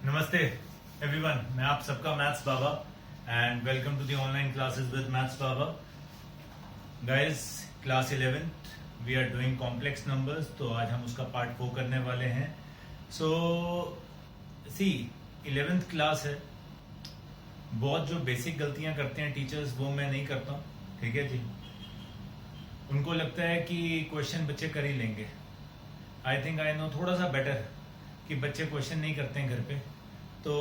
नमस्ते एवरीवन, मैं आप सबका maths Baba and welcome to the online classes with maths Baba. Guys, class 11th we are doing complex numbers, तो आज हम उसका पार्ट 4 करने वाले हैं। सो सी 11th क्लास है, बहुत जो बेसिक गलतियां करते हैं टीचर्स वो मैं नहीं करता हूँ, ठीक है जी। उनको लगता है कि क्वेश्चन बच्चे कर ही लेंगे। आई थिंक आई नो थोड़ा सा बेटर कि बच्चे क्वेश्चन नहीं करते हैं घर पे। तो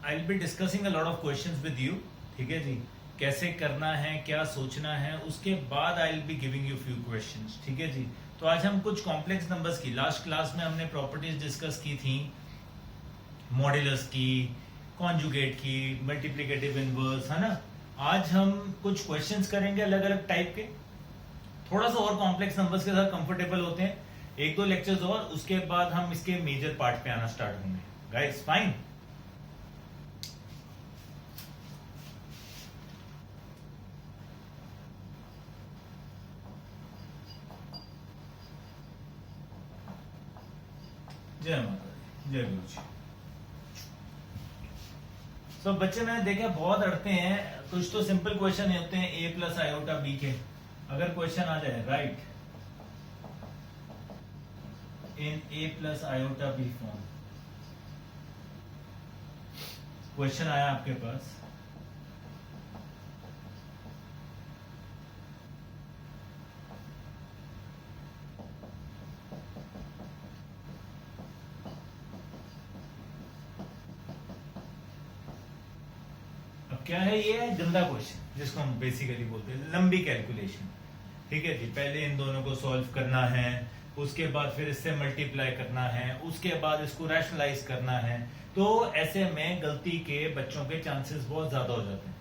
I will be discussing a lot of questions with you, ठीक है जी। कैसे करना है, क्या सोचना है, उसके बाद I will be giving you few questions, ठीक है जी। तो आज हम कुछ कॉम्प्लेक्स नंबर्स की, लास्ट क्लास में हमने प्रॉपर्टीज डिस्कस की थी, मॉड्यूलस की, कॉन्जुगेट की, मल्टीप्लिकेटिव इनवर्स, है ना। आज हम कुछ क्वेश्चंस करेंगे अलग अलग टाइप के, थोड़ा सा और कॉम्प्लेक्स नंबर्स के साथ कंफर्टेबल होते हैं। एक दो लेक्चर्स और, उसके बाद हम इसके मेजर पार्ट पे आना स्टार्ट होंगे। Guys fine. जय माता दी, जय गुरु जी। तो बच्चे मैंने देखा बहुत अड़ते हैं, कुछ तो सिंपल क्वेश्चन होते हैं a प्लस आयोटा बी के। अगर क्वेश्चन आ जाए write in a plus iota b form, question आया आपके पास, अब क्या है, ये है गंदा क्वेश्चन जिसको हम बेसिकली बोलते हैं लंबी कैलकुलेशन, ठीक है जी। पहले इन दोनों को सॉल्व करना है, उसके बाद फिर इससे मल्टीप्लाई करना है, उसके बाद इसको रैशनलाइज करना है। तो ऐसे में गलती के बच्चों के चांसेस बहुत ज्यादा हो जाते हैं,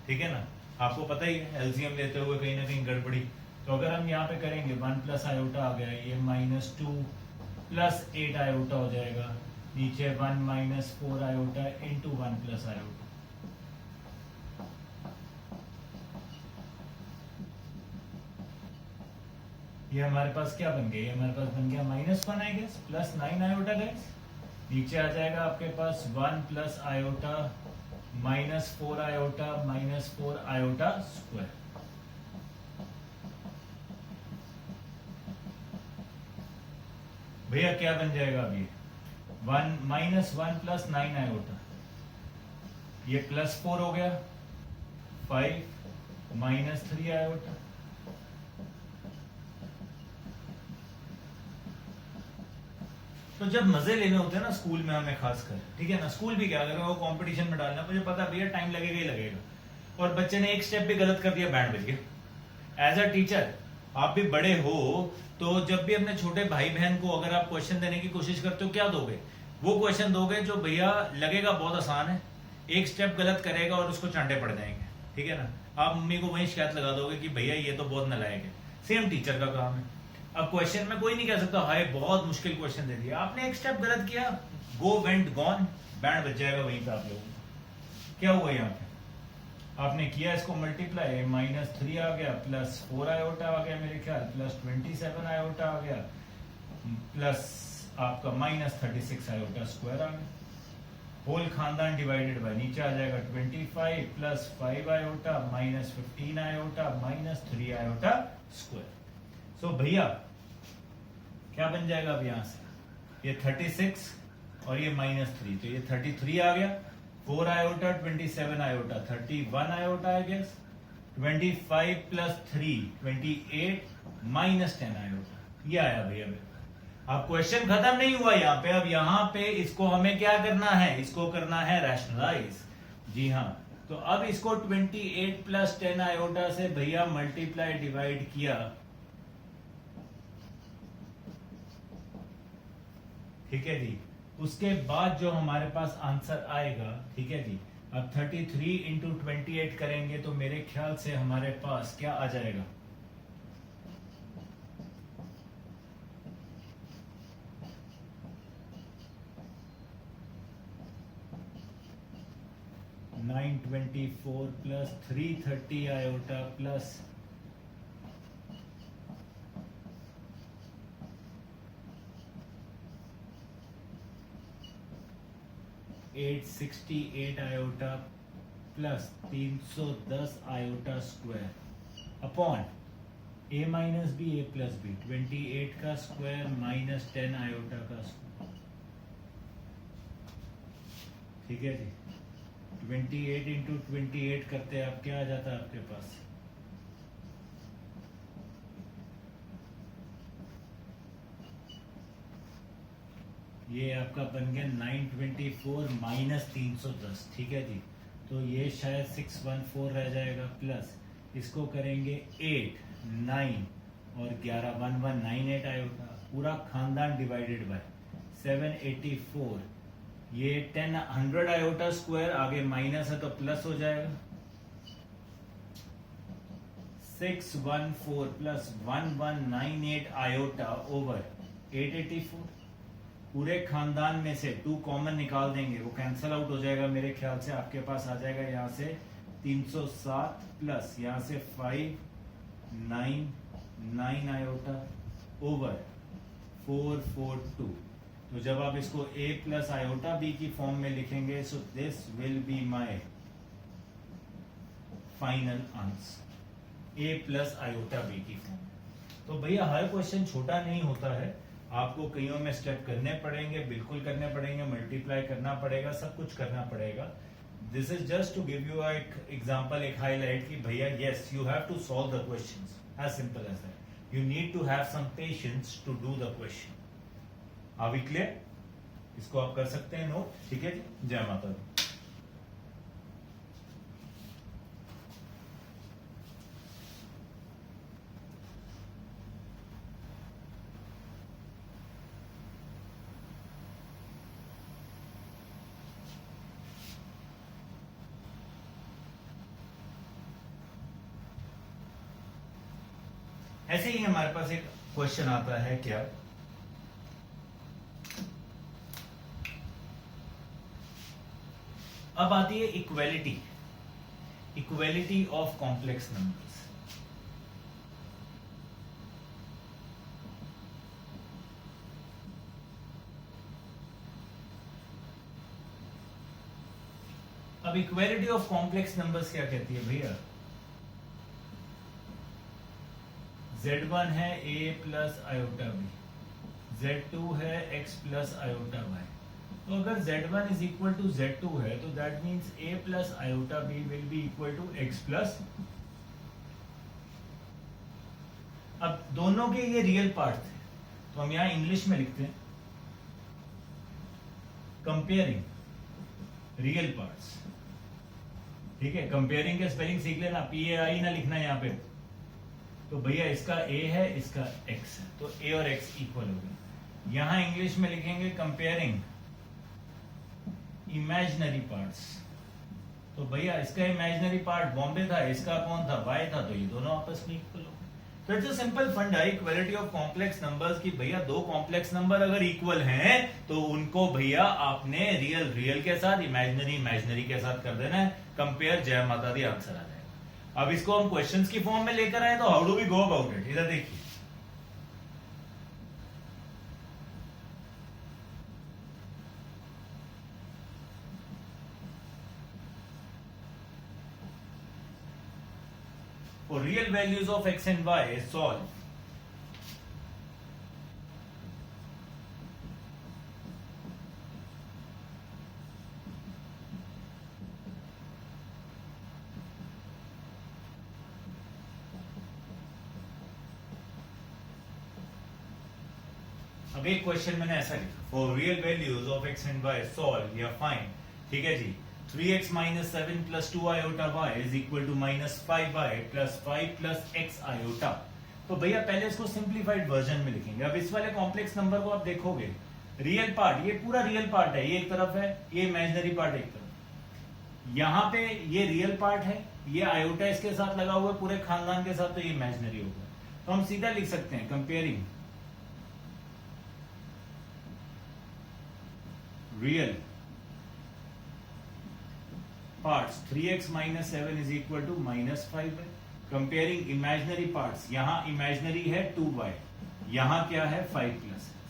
ठीक है ना। आपको पता ही है एलसीएम लेते हुए कहीं ना कहीं गड़बड़ी। तो अगर हम यहाँ पे करेंगे 1 प्लस आयोटा आ गया, ये -2 प्लस 8 आयोटा हो जाएगा, नीचे 1 minus 4 iota into 1 plus iota. ये हमारे पास क्या बन गया, ये हमारे पास बन गया -1 I guess plus 9 iota guys. नीचे आ जाएगा आपके पास 1 plus iota -4 iota -4 iota square. भैया क्या बन जाएगा अभी, 1 प्लस 9 आयोटा, ये +4 हो गया, 5 -3 आयोटा। तो जब मजे लेने होते हैं ना स्कूल में हमें खासकर, ठीक है ना, स्कूल भी क्या, अगर वो कंपटीशन में डालना, मुझे पता भैया टाइम लगेगा ही लगेगा, और बच्चे ने एक स्टेप भी गलत कर दिया, बैंड बज गया। एज अ टीचर आप भी बड़े हो, तो जब भी अपने छोटे भाई बहन को अगर आप क्वेश्चन देने की कोशिश करते हो, क्या दोगे? वो क्वेश्चन दोगे जो भैया लगेगा बहुत आसान है, एक स्टेप गलत करेगा और उसको चांटे पड़ जाएंगे, ठीक है ना। आप मम्मी को वही शिकायत लगा दोगे कि भैया ये तो बहुत नालायक है। सेम टीचर का काम है। अब क्वेश्चन में कोई नहीं कह सकता हाय बहुत मुश्किल क्वेश्चन दे दिया, आपने एक स्टेप गलत किया, गो वेंट गॉन, बैंड बच जाएगा वहीं पे आप लोगों को। क्या हुआ यहाँ पे, आपने किया इसको मल्टीप्लाई, -3 आ गया, +4 आयोटा आ गया मेरे ख्याल, +27 आयोटा आ गया, प्लस आपका -36 आयोटा स्क्वायर आ गया। होल खानदान डिवाइडेड बाय, नीचे आ जाएगा 25 plus 5 iota -15 iota -3 iota square. So भैया क्या बन जाएगा अब यहाँ से, ये 36 और ये -3, तो ये 33 आ गया, 4 iota 27 iota 31 iota I guess, 25 plus 3 28 -10 iota, ये आया भैया। अब क्वेश्चन खत्म नहीं हुआ यहाँ पे, अब यहाँ पे इसको हमें क्या करना है, इसको करना है रैशनलाइज, जी हाँ। तो अब इसको 28 प्लस 10 आयोटा से भैया मल्टीप्लाई डिवाइड किया, ठीक है जी। उसके बाद जो हमारे पास आंसर आएगा, ठीक है जी, अब 33 इंटू 28 करेंगे तो मेरे ख्याल से हमारे पास क्या आ जाएगा, $924 plus 330 iota plus 868 iota plus 310 iota square upon a minus b a plus b 28 का स्क्वायर माइनस 10 आयोटा का स्क्वायर। ठीक है जी, 28 इंटू 28 करते आप क्या आ जाता है आपके पास, ये आपका बन गया 924 माइनस 310। ठीक है जी, तो ये शायद 614 रह जाएगा प्लस इसको करेंगे 8 9 और 11 1198 आएगा पूरा खानदान डिवाइडेड बाय 784। ये 10 100 आयोटा स्क्वायर आगे माइनस है तो प्लस हो जाएगा 614 प्लस 1198 आयोटा ओवर 884। पूरे खानदान में से 2 कॉमन निकाल देंगे, वो कैंसिल आउट हो जाएगा मेरे ख्याल से। आपके पास आ जाएगा यहाँ से 307 प्लस यहाँ से 599 आयोटा ओवर 442। तो जब आप इसको a प्लस आयोटा b की फॉर्म में लिखेंगे so this will be my final answer, a plus iota b की फॉर्म। तो भैया हर क्वेश्चन छोटा नहीं होता है, आपको कईयों में स्टेप करने पड़ेंगे, बिल्कुल करने पड़ेंगे, मल्टीप्लाई करना पड़ेगा, सब कुछ करना पड़ेगा। This is just to give you एक एग्जांपल, एक हाईलाइट कि भैया yes you have to solve the questions, as simple as that. You need to have some patience to do the question. Are we clear? इसको आप कर सकते हैं note. ठीक है जी, जय माता दी। ऐसे ही हमारे पास एक क्वेश्चन आता है क्या, अब आती है equality, equality of complex numbers. अब इक्वेलिटी ऑफ कॉम्प्लेक्स नंबर्स क्या कहती है भैया, Z1 है a plus iota b, Z2 है x प्लस आयोटा y। तो अगर Z1 is equal to Z2 है तो that means a plus iota b will be equal to x plus. अब दोनों के ये रियल पार्ट थे तो हम यहां इंग्लिश में लिखते हैं कंपेयरिंग रियल पार्ट्स। ठीक है, कंपेयरिंग के स्पेलिंग सीख लेना, PAI ना लिखना यहाँ पे। तो भैया इसका a है इसका x है, तो a और x इक्वल हो गए। यहां इंग्लिश में लिखेंगे कंपेयरिंग इमेजिनरी पार्ट्स। तो भैया इसका इमेजिनरी पार्ट बॉम्बे था, इसका कौन था, y था, तो ये दोनों आपस में इक्वल हो गए। तो इट्स अ सिंपल फंडा इक्वालिटी ऑफ कॉम्प्लेक्स नंबर्स की भैया दो कॉम्प्लेक्स नंबर अगर इक्वल हैं तो उनको भैया आपने रियल रियल के साथ, इमेजिनरी इमेजिनरी के साथ कर देना है, कंपेयर, जय माता दी, आंसर आ जाएगा। अब इसको हम क्वेश्चंस की फॉर्म में लेकर आए तो how do we go about it, इधर देखिए। For real values of x and y, solve अब एक क्वेश्चन मैंने ऐसा लिखा, for real values of x and y solve या फाइंड। ठीक है जी, 3x minus 7 plus 2 iota y is equal to minus 5y plus 5 plus x iota. तो भैया पहले इसको सिंप्लीफाइड वर्जन में लिखेंगे। अब इस वाले कॉम्प्लेक्स नंबर को आप देखोगे, रियल पार्ट ये पूरा रियल पार्ट है, ये एक तरफ है, ये इमेजिनरी पार्ट एक तरफ। यहाँ पे ये रियल पार्ट है, ये आयोटा इसके साथ लगा हुआ है पूरे खानदान के साथ, तो ये इमेजिनरी होगा। तो हम सीधा लिख सकते हैं comparing real parts 3x minus 7 is equal to minus 5 है। कंपेयरिंग इमेजिनरी पार्ट्स, यहां इमेजिनरी है 2y, यहां क्या है 5 plus x।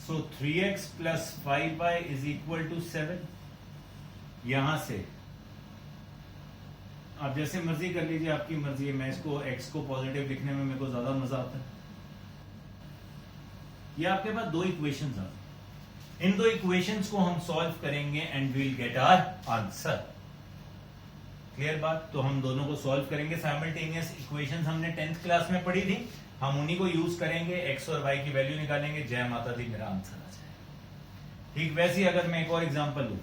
So 3x plus 5y is equal to 7। यहां से आप जैसे मर्जी कर लीजिए, आपकी मर्जी है। मैं इसको x को पॉजिटिव लिखने में मेरे को ज्यादा मजा आता है। ये आपके पास दो इक्वेशंस आ, इन दो इक्वेशंस को हम सॉल्व करेंगे and we'll get our answer. Clear बात? तो हम दोनों को सॉल्व करेंगे। साइमल्टेनियस इक्वेशंस हमने 10th क्लास में पढ़ी थी, हम उन्हीं को यूज करेंगे, x और y की वैल्यू निकालेंगे, जय माता दी, मेरा आंसर आ जाए। ठीक वैसे ही अगर मैं एक और एग्जांपल लूं,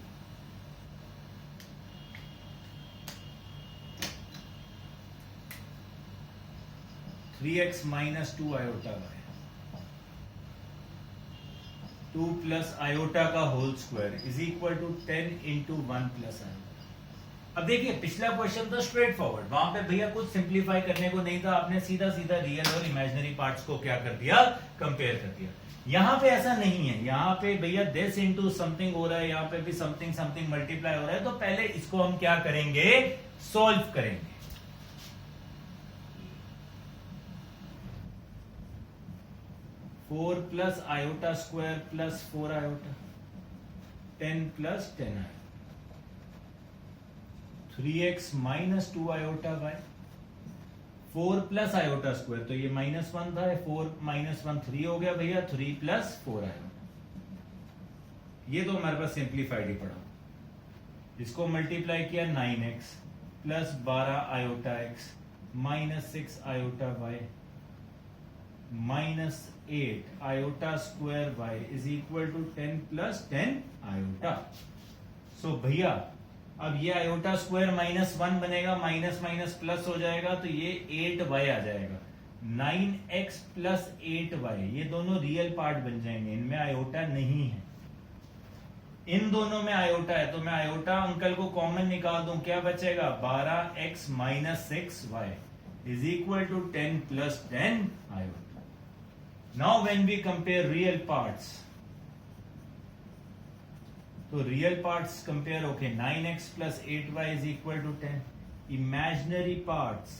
three x minus 2 iota y, 2 plus iota का whole square is equal to 10 into 1 plus iota. अब देखिए पिछला क्वेश्चन था स्ट्रेट फॉरवर्ड, वहां पे भैया कुछ सिंप्लीफाई करने को नहीं था, आपने सीधा सीधा रियल और इमेजिनरी पार्ट्स को क्या कर दिया, कंपेयर कर दिया। यहाँ पे ऐसा नहीं है, यहाँ पे भैया दिस इंटू समथिंग हो रहा है, यहाँ पे भी समथिंग समथिंग मल्टीप्लाई हो रहा है। तो पहले इसको हम क्या करेंगे, सॉल्व करेंगे। Four plus iota square plus 4 iota, 10 plus 10 iota, 3x minus 2 iota y, 4 plus iota square, तो ये -1 था, 4 माइनस 1 3 हो गया भैया, 3 प्लस 4 आयोटा। ये तो हमारे पास सिंप्लीफाइड ही पड़ा। इसको मल्टीप्लाई किया 9x plus 12 iota x minus 6 iota y minus 8 iota square y is equal to 10 plus 10 iota. So भैया अब ये आयोटा स्क्वायर -1 बनेगा, माइनस माइनस प्लस हो जाएगा, तो ये 8y आ जाएगा। 9x प्लस 8y, ये दोनों रियल पार्ट बन जाएंगे, इनमें आयोटा नहीं है। इन दोनों में आयोटा है, तो मैं आयोटा अंकल को कॉमन निकाल दूं, क्या बचेगा, 12x minus 6y is equal to 10 plus 10 iota. Now when we compare real parts, तो रियल पार्ट्स कंपेयर होके 9x plus 8y is equal to 10, imaginary parts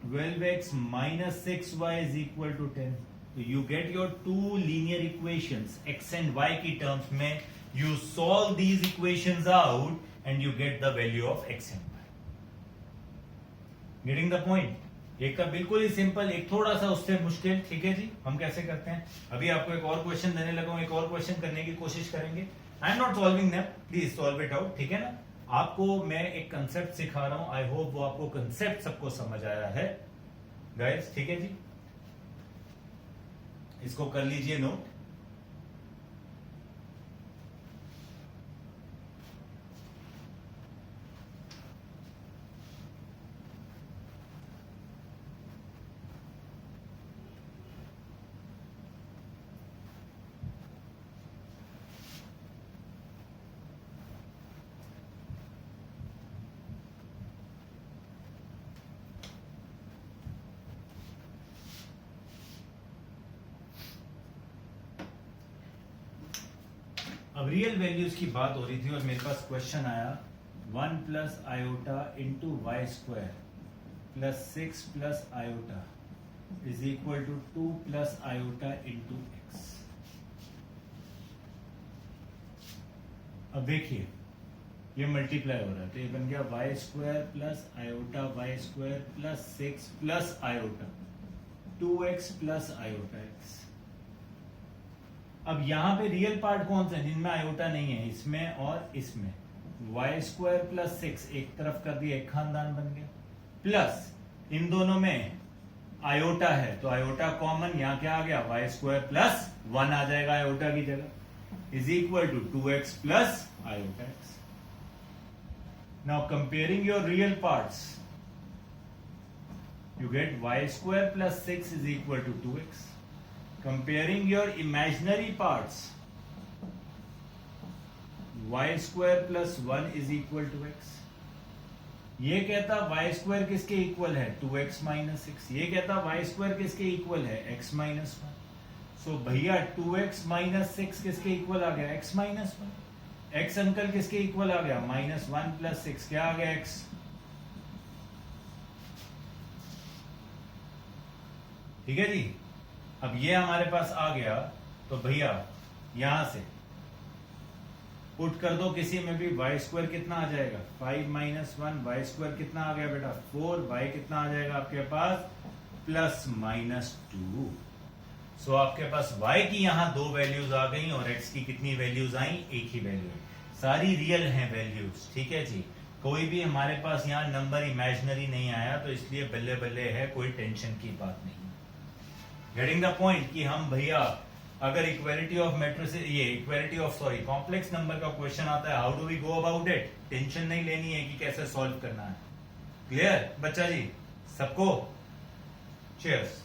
12x minus 6y is equal to 10। तो you get your two linear equations x and y की terms में, you solve these equations out and you get the value of x and y। Getting the point? एक का बिल्कुल ही simple, एक थोड़ा सा उससे मुश्किल। ठीक है जी, हम कैसे करते हैं, अभी आपको एक और क्वेश्चन देने लगा हूं, एक और क्वेश्चन करने की कोशिश करेंगे। I am not solving them, please solve it out. ठीक है ना, आपको मैं एक कंसेप्ट सिखा रहा हूं, आई होप वो आपको कंसेप्ट सबको समझ आया है गाइस। ठीक है जी, इसको कर लीजिए नोट। अब रियल वैल्यूज की बात हो रही थी और मेरे पास क्वेश्चन आया 1 plus iota into y square plus 6 plus iota is equal to 2 plus iota into x. अब देखिए ये मल्टीप्लाई हो रहा है, तो ये बन गया y square plus iota y square plus 6 plus iota 2x plus iota x. अब यहां पे रियल पार्ट कौन सा है, जिनमें आयोटा नहीं है, इसमें और इसमें। वाई स्क्वायर प्लस 6 एक तरफ कर दिया, एक खानदान बन गया, प्लस इन दोनों में आयोटा है, तो आयोटा कॉमन, यहां क्या आ गया, वाई स्क्वायर प्लस 1 आ जाएगा आयोटा की जगह, is equal to 2x plus iota x. Now comparing your real parts, you get y square plus 6 is equal to 2x. Comparing your imaginary parts, y square plus 1 is equal to x. ये कहता y square किसके equal है, 2x minus 6. ये कहता y square किसके equal है, x minus 1. So भैया 2x minus 6 किसके इक्वल आ गया, x minus 1. x अंकल किसके इक्वल आ गया, minus 1 plus 6, क्या आ गया, x. ठीक है जी, अब ये हमारे पास आ गया तो भैया यहां से पुट कर दो किसी में भी, वाई स्क्वायर कितना आ जाएगा 5 माइनस 1, वाई स्क्वायर कितना आ गया बेटा 4, वाई कितना आ जाएगा आपके पास प्लस माइनस 2। सो आपके पास y की यहां दो वैल्यूज आ गई और x की कितनी वैल्यूज आई, एक ही वैल्यू है, सारी रियल हैं वैल्यूज, ठीक है जी। कोई भी हमारे पास यहाँ नंबर इमेजिनरी नहीं आया, तो इसलिए बल्ले बल्ले है, कोई टेंशन की बात नहीं। गेटिंग द पॉइंट कि हम भैया अगर इक्वालिटी ऑफ मैट्रिसेस, ये equality of sorry complex number का क्वेश्चन आता है, how do we go about it, tension नहीं लेनी है कि कैसे सॉल्व करना है। क्लियर बच्चा जी सबको? चीयर्स।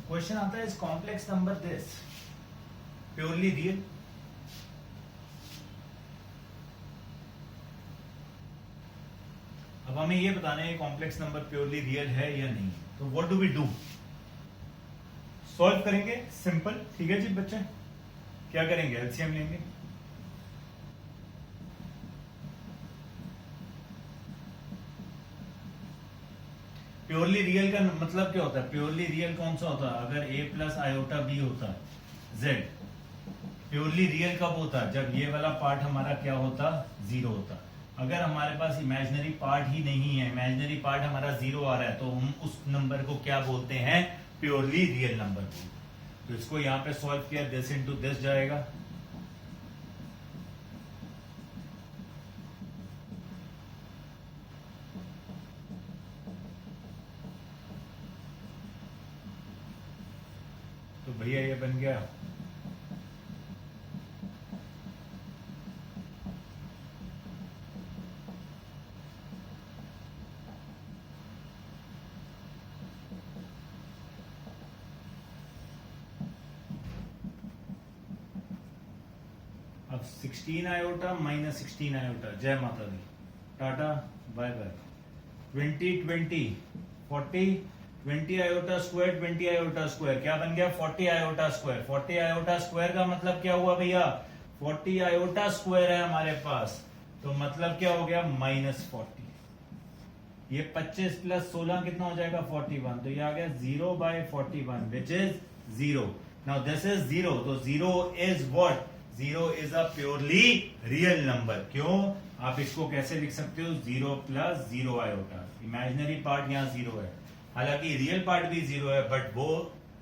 क्वेश्चन आता है इस complex number this purely real. अब हमें ये बताना है कॉम्प्लेक्स नंबर प्योरली रियल है या नहीं, तो what do we do, solve करेंगे सिंपल, ठीक है जी बच्चे। क्या करेंगे, एलसीएम लेंगे। प्योरली रियल का मतलब क्या होता है, प्योरली रियल कौन सा होता है, अगर a प्लस आयोटा बी होता है z, प्योरली रियल कब होता है, जब ये वाला पार्ट हमारा क्या होता, जीरो होता। अगर हमारे पास इमेजिनरी पार्ट ही नहीं है, इमेजिनरी पार्ट हमारा जीरो आ रहा है, तो हम उस नंबर को क्या बोलते हैं, प्योरली रियल नंबर बोलते हैं। तो इसको यहां पे सॉल्व किया, दिस इंटू दिस जाएगा, तो भैया ये बन गया अब 16 आयोटा माइनस 16 आयोटा, जय माता दी, tata bye bye. 20 20 40 20 iota square 20 iota square क्या बन गया, 40 आयोटा स्क्वायर। 40 आयोटा स्क्वायर का मतलब क्या हुआ भैया, 40 आयोटा स्क्वायर है हमारे पास, तो मतलब क्या हो गया -40। ये 25 प्लस 16 कितना हो जाएगा 41, तो ये आ गया 0/41 which is 0। Now this is 0, तो 0 is what, 0 is a purely real number. क्यों, आप इसको कैसे लिख सकते हो, 0 प्लस 0 आयोटा, इमेजिनरी पार्ट यहाँ 0 है, हालांकि रियल पार्ट भी 0 है, बट वो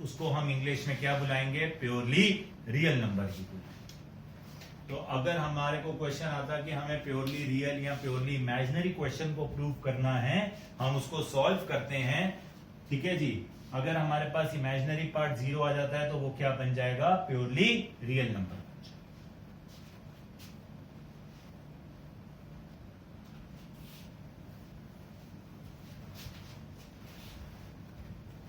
उसको हम इंग्लिश में क्या बुलाएंगे, प्योरली रियल नंबर ही बुलाएंगे। तो अगर हमारे को क्वेश्चन आता कि हमें प्योरली रियल या प्योरली इमेजिनरी क्वेश्चन को प्रूव करना है, हम उसको सॉल्व करते हैं, ठीक है जी। अगर हमारे पास इमेजिनरी पार्ट 0 आ जाता है, तो वो क्या बन जाएगा, purely real number.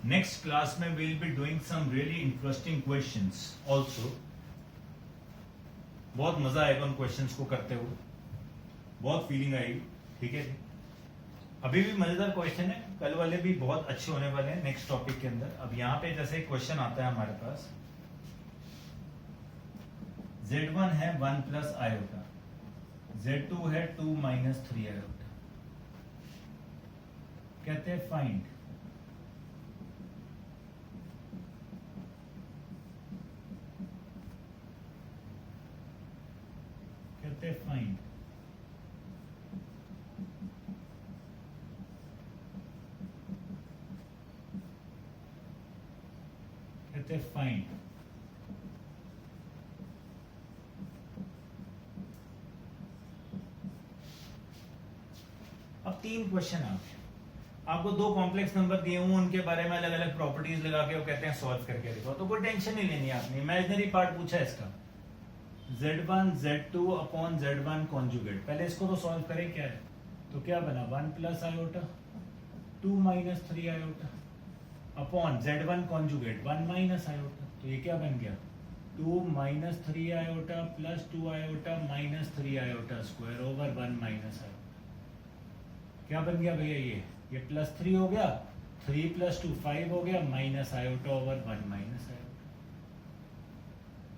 Next class में we will be doing some really interesting questions also. बहुत मजा आएगा उन क्वेश्चंस को करते हुए, बहुत फीलिंग आएगी, ठीक है। अभी भी मजेदार क्वेश्चन है, कल वाले भी बहुत अच्छे होने वाले हैं नेक्स्ट टॉपिक के अंदर। अब यहाँ पे जैसे क्वेश्चन आता है हमारे पास, Z1 है 1 प्लस आयोटा, Z2 है 2 माइनस 3 आयोटा, कहते हैं फाइंड फाइंड सकते फाइंड। अब 3 क्वेश्चन आपको 2 कॉम्प्लेक्स नंबर दिए हुए, उनके बारे में अलग अलग प्रॉपर्टीज लगा के वो कहते हैं सॉल्व करके देखो। तो कोई टेंशन नहीं लेनी आपने, इमेजिनरी पार्ट पूछा है इसका, z1 z2 upon z1 conjugate. पहले इसको तो सॉल्व करें। क्या है तो क्या बना 1 plus iota 2 minus 3 iota upon z1 conjugate 1 minus iota. तो ये क्या बन गया 2 minus 3 iota plus 2 iota minus 3 iota square over 1 minus iota. क्या बन गया भैया ये प्लस 3 हो गया, 3 प्लस 2 5 हो गया, minus iota over 1 minus iota.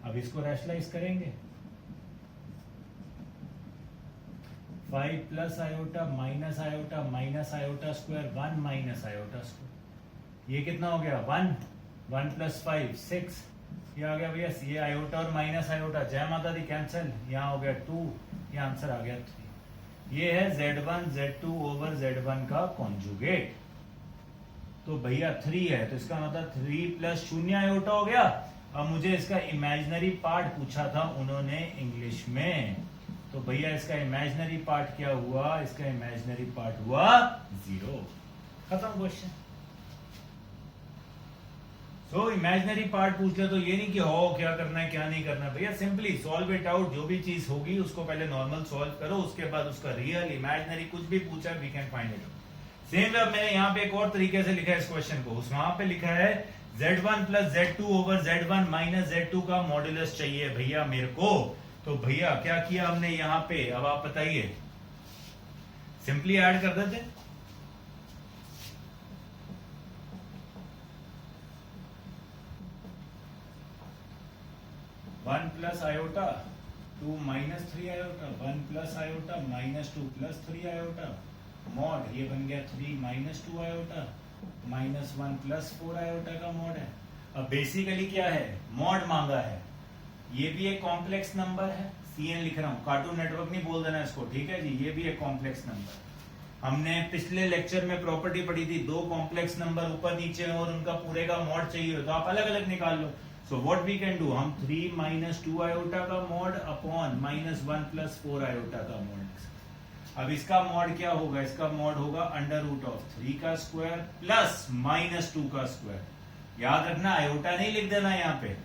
अब इसको रैशनलाइज करेंगे, 5 plus iota minus iota square 1 minus iota square. ये कितना हो गया 1 प्लस 5 6। ये आ गया भैया, ये आयोटा और माइनस आयोटा जय माता दी कैंसिल, यहाँ हो गया 2, ये आंसर आ गया 3। ये है z1 z2 ओवर z1 का कॉन्जुगेट। तो भैया 3 है तो इसका मतलब 3 प्लस 0 आयोटा हो गया। अब मुझे इसका इमेजिनरी पार्ट पूछा था उन्होंने इंग्लिश में, तो भैया इसका इमेजिनरी पार्ट क्या हुआ, इसका इमेजिनरी पार्ट हुआ 0। खत्म क्वेश्चन। सो इमेजिनरी पार्ट पूछ लिया तो ये नहीं कि हो क्या करना है क्या नहीं करना है, भैया सिंपली सॉल्व इट आउट। जो भी चीज होगी उसको पहले नॉर्मल सॉल्व करो, उसके बाद उसका रियल इमेजिनरी कुछ भी पूछा है we can find it out. Same way मैंने यहाँ पे एक और तरीके से लिखा है इस क्वेश्चन को, उस वहां पे लिखा है z1 plus z2 over z1 minus z2 का मॉड्यूलस चाहिए भैया मेरे को। तो भैया क्या किया हमने यहाँ पे, अब आप बताइए, सिंपली ऐड कर देते 1 plus iota 2 minus 3 iota 1 plus iota minus 2 plus 3 iota mod, ये बन गया 3 माइनस 2 आयोटा माइनस 1 प्लस 4 आयोटा का मॉड है। अब बेसिकली क्या है, मॉड मांगा है, ये भी एक कॉम्प्लेक्स नंबर है, सीएन लिख रहा हूं, कार्टून नेटवर्क नहीं बोल देना इसको, ठीक है जी। ये भी एक कॉम्प्लेक्स नंबर, हमने पिछले लेक्चर में प्रॉपर्टी पढ़ी थी, 2 कॉम्प्लेक्स नंबर ऊपर नीचे और उनका पूरे का मॉड चाहिए हो तो आप अलग अलग निकाल लो। So what we can do, हम 3 माइनस 2 आयोटा का mod upon minus 1 plus 4 iota का मॉड। अब इसका मॉड क्या होगा, इसका मॉड होगा अंडर रूट ऑफ 3 का स्क्वायर प्लस माइनस 2 का स्क्वायर। याद रखना आयोटा नहीं लिख देना यहाँ पे,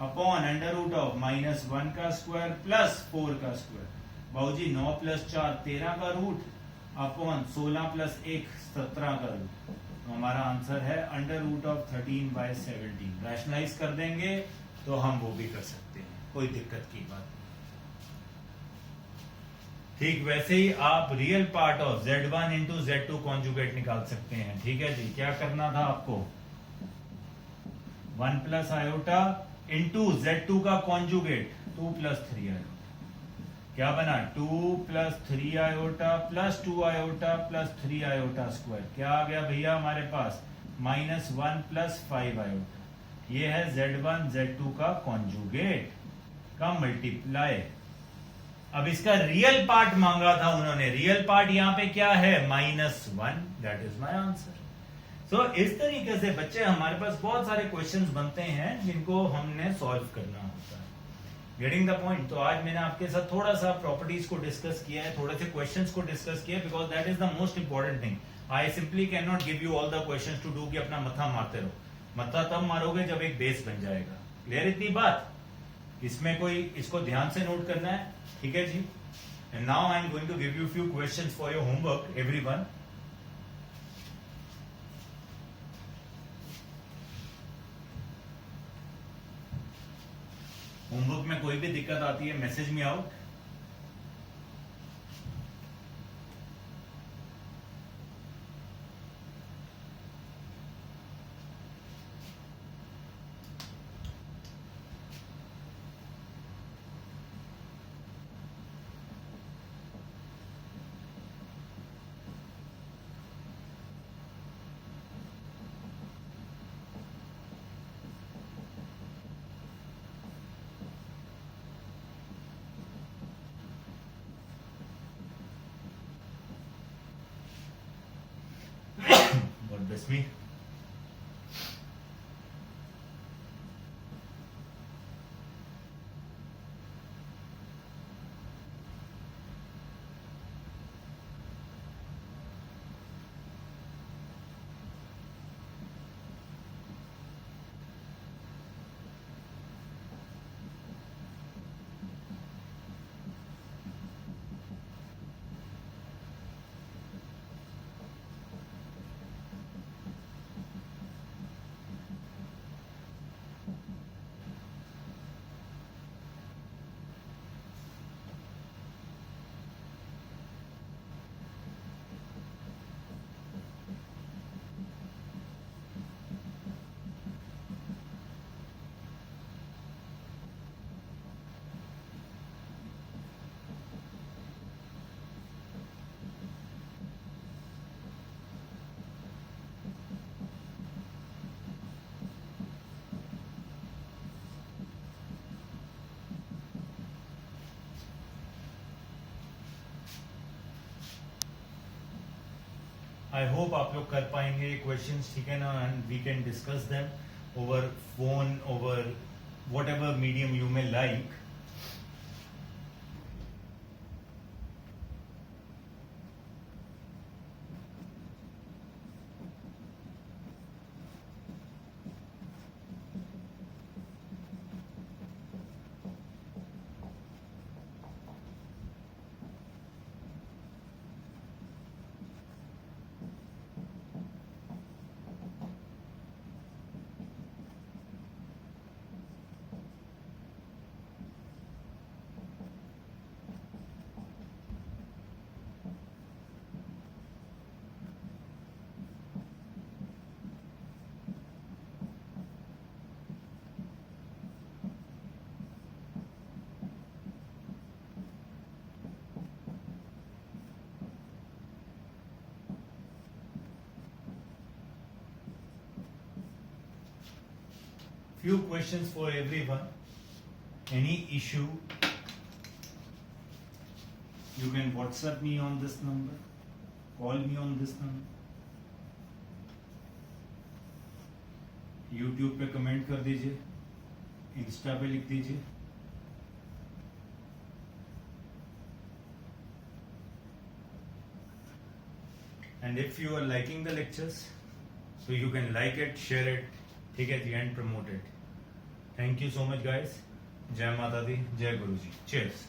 upon under root of minus 1 का स्क्वायर प्लस 4 का स्क्वायर। बाबूजी 9 प्लस 4 13 का रूट अपॉन 16 प्लस 1 17 का रूट। तो हमारा आंसर है अंडर रूट ऑफ 13/17। रैशनलाइज कर देंगे तो हम वो भी कर सकते हैं, कोई दिक्कत की बात नहीं। ठीक वैसे ही आप real part of z1 into z2 conjugate निकाल सकते हैं। ठीक है जी, क्या करना था आपको, 1 प्लस आयोटा इंटू z2 का कॉन्जुगेट 2 प्लस 3 आयोटा। क्या बना 2 plus 3 iota plus 2 iota plus 3 iota square. क्या आ गया भैया हमारे पास माइनस 1 प्लस 5 आयोटा। ये है z1 z2 का कॉन्जुगेट का मल्टीप्लाई। अब इसका रियल पार्ट मांगा था उन्होंने, रियल पार्ट यहाँ पे क्या है -1, दैट इज माय आंसर। सो इस तरीके से बच्चे हमारे पास बहुत सारे क्वेश्चंस बनते हैं जिनको हमने सॉल्व करना होता है। Getting the point. तो आज मैंने आपके साथ थोड़ा सा प्रॉपर्टीज को डिस्कस किया है, थोड़े से क्वेश्चंस को डिस्कस किया, because that is the most important thing. I simply can not give you all the questions to do कि अपना मत्था मारते रहो। मत्था तब मारोगे जब एक बेस बन जाएगा। क्लियर इतनी बात, इसमें कोई इसको ध्यान से नोट करना है, ठीक है जी। And now I am going to give you few questions for your homework everyone. Homework में कोई भी दिक्कत आती है message me out. God bless me. I hope आप लोग कर पाएंगे क्वेश्चंस, ठीक है ना, and we can discuss them over phone, over whatever medium you may like. Few questions for everyone. Any issue, you can WhatsApp me on this number, call me on this number. YouTube पे comment कर दीजिए, Insta पे लिख दीजिए. And if you are liking the lectures, so you can like it, share it, ठीक है, at the end promote it. Thank you so much guys. जय माता दी, जय गुरु जी. Cheers.